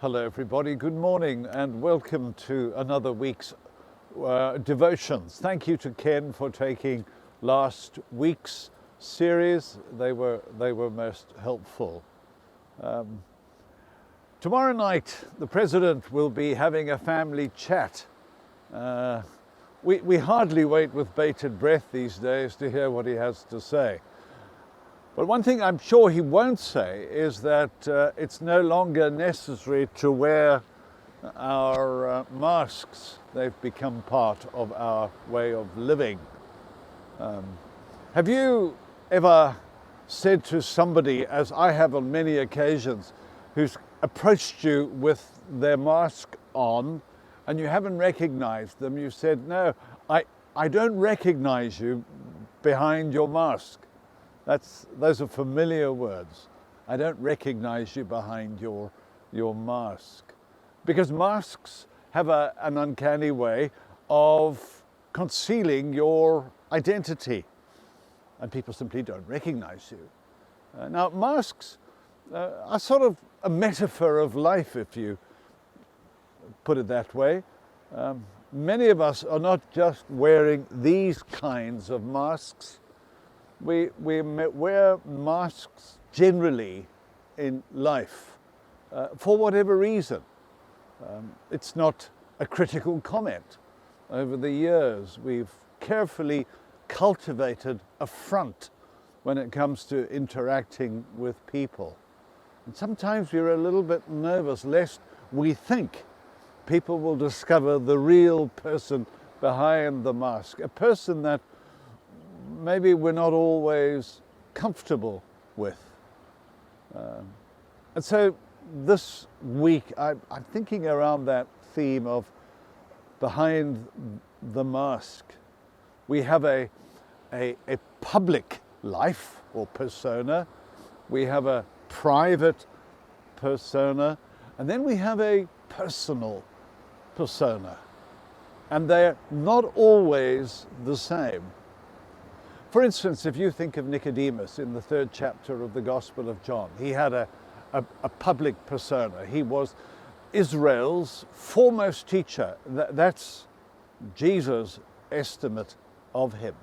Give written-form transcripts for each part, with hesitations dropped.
Hello everybody, good morning and welcome to another week's devotions. Thank you to Ken for taking last week's series. They were most helpful. Tomorrow night the President will be having a family chat. We hardly wait with bated breath these days to hear what he has to say. But one thing I'm sure he won't say is that it's no longer necessary to wear our masks. They've become part of our way of living. Have you ever said to somebody, as I have on many occasions, who's approached you with their mask on and you haven't recognized them, you said, "No, I don't recognize you behind your mask." Those are familiar words. I don't recognize you behind your mask. Because masks have an uncanny way of concealing your identity. And people simply don't recognize you. Now, masks are sort of a metaphor of life, if you put it that way. Many of us are not just wearing these kinds of masks. We wear masks generally in life for whatever reason. It's not a critical comment. Over the years, we've carefully cultivated a front when it comes to interacting with people. And sometimes we're a little bit nervous lest we think people will discover the real person behind the mask, a person that maybe we're not always comfortable with. And so this week I'm thinking around that theme of behind the mask. We have a public life or persona, we have a private persona, and then we have a personal persona. And they're not always the same. For instance, if you think of Nicodemus in the 3rd chapter of the Gospel of John, he had a public persona. He was Israel's foremost teacher. That's Jesus' estimate of him.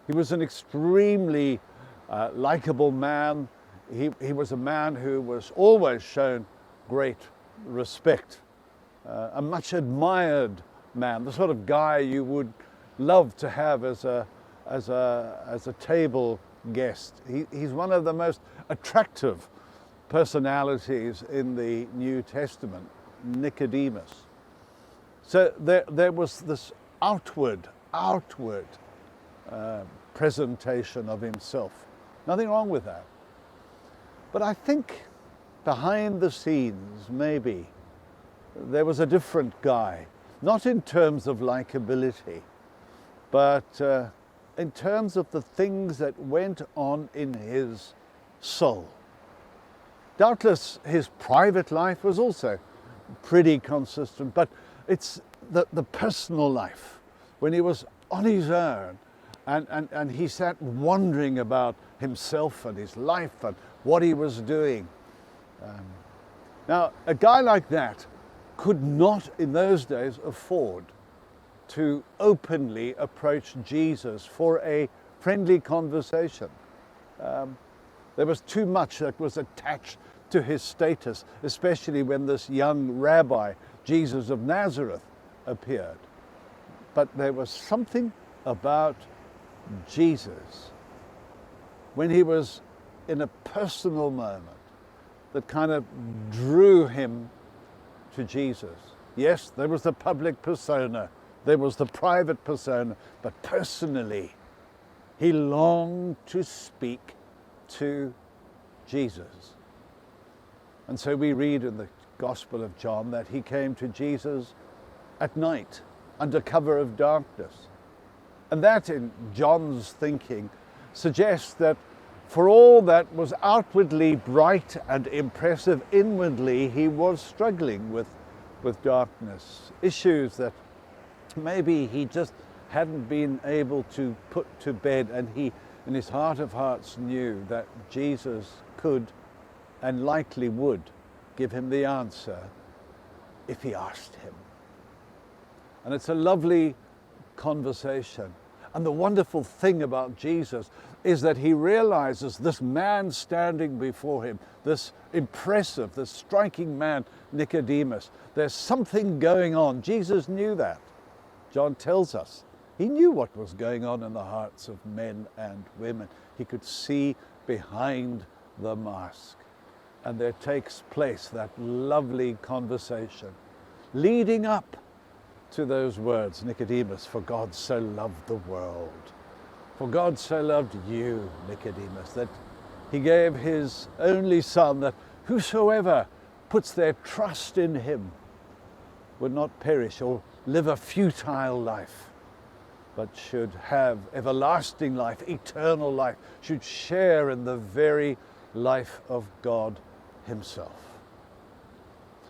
He was an extremely likable man. He was a man who was always shown great respect, a much admired man, the sort of guy you would love to have as a table guest. He's one of the most attractive personalities in the New Testament, Nicodemus. So there was this outward presentation of himself. Nothing wrong with that. But I think behind the scenes, maybe, there was a different guy, not in terms of likability, but in terms of the things that went on in his soul. Doubtless his private life was also pretty consistent, but it's the personal life, when he was on his own and he sat wondering about himself and his life and what he was doing. Now, a guy like that could not in those days afford to openly approach Jesus for a friendly conversation. There was too much that was attached to his status, especially when this young rabbi, Jesus of Nazareth, appeared. But there was something about Jesus when he was in a personal moment that kind of drew him to Jesus. Yes, there was the public persona, there was the private persona, but personally, he longed to speak to Jesus. And so we read in the Gospel of John that he came to Jesus at night, under cover of darkness. And that, in John's thinking, suggests that for all that was outwardly bright and impressive, inwardly he was struggling with darkness, issues that maybe he just hadn't been able to put to bed, and he, in his heart of hearts, knew that Jesus could and likely would give him the answer if he asked him. And it's a lovely conversation. And the wonderful thing about Jesus is that he realizes this man standing before him, this impressive, this striking man, Nicodemus, there's something going on. Jesus knew that. John tells us he knew what was going on in the hearts of men and women. He could see behind the mask. And there takes place that lovely conversation leading up to those words, Nicodemus, for God so loved the world. For God so loved you, Nicodemus, that he gave his only Son, that whosoever puts their trust in him would not perish or live a futile life, but should have everlasting life, eternal life, should share in the very life of God himself.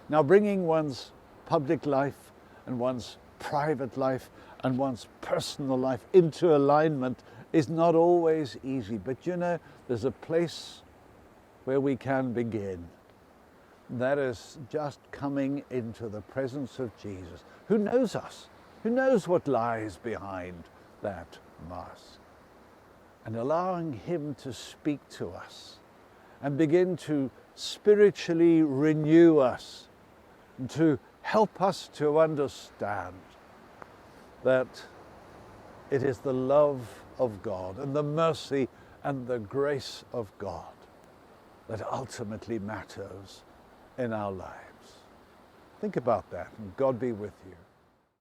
Now, bringing one's public life and one's private life and one's personal life into alignment is not always easy, but you know, there's a place where we can begin. That is just coming into the presence of Jesus, who knows us, who knows what lies behind that mask, and allowing him to speak to us and begin to spiritually renew us and to help us to understand that it is the love of God and the mercy and the grace of God that ultimately matters in our lives. Think about that, and God be with you.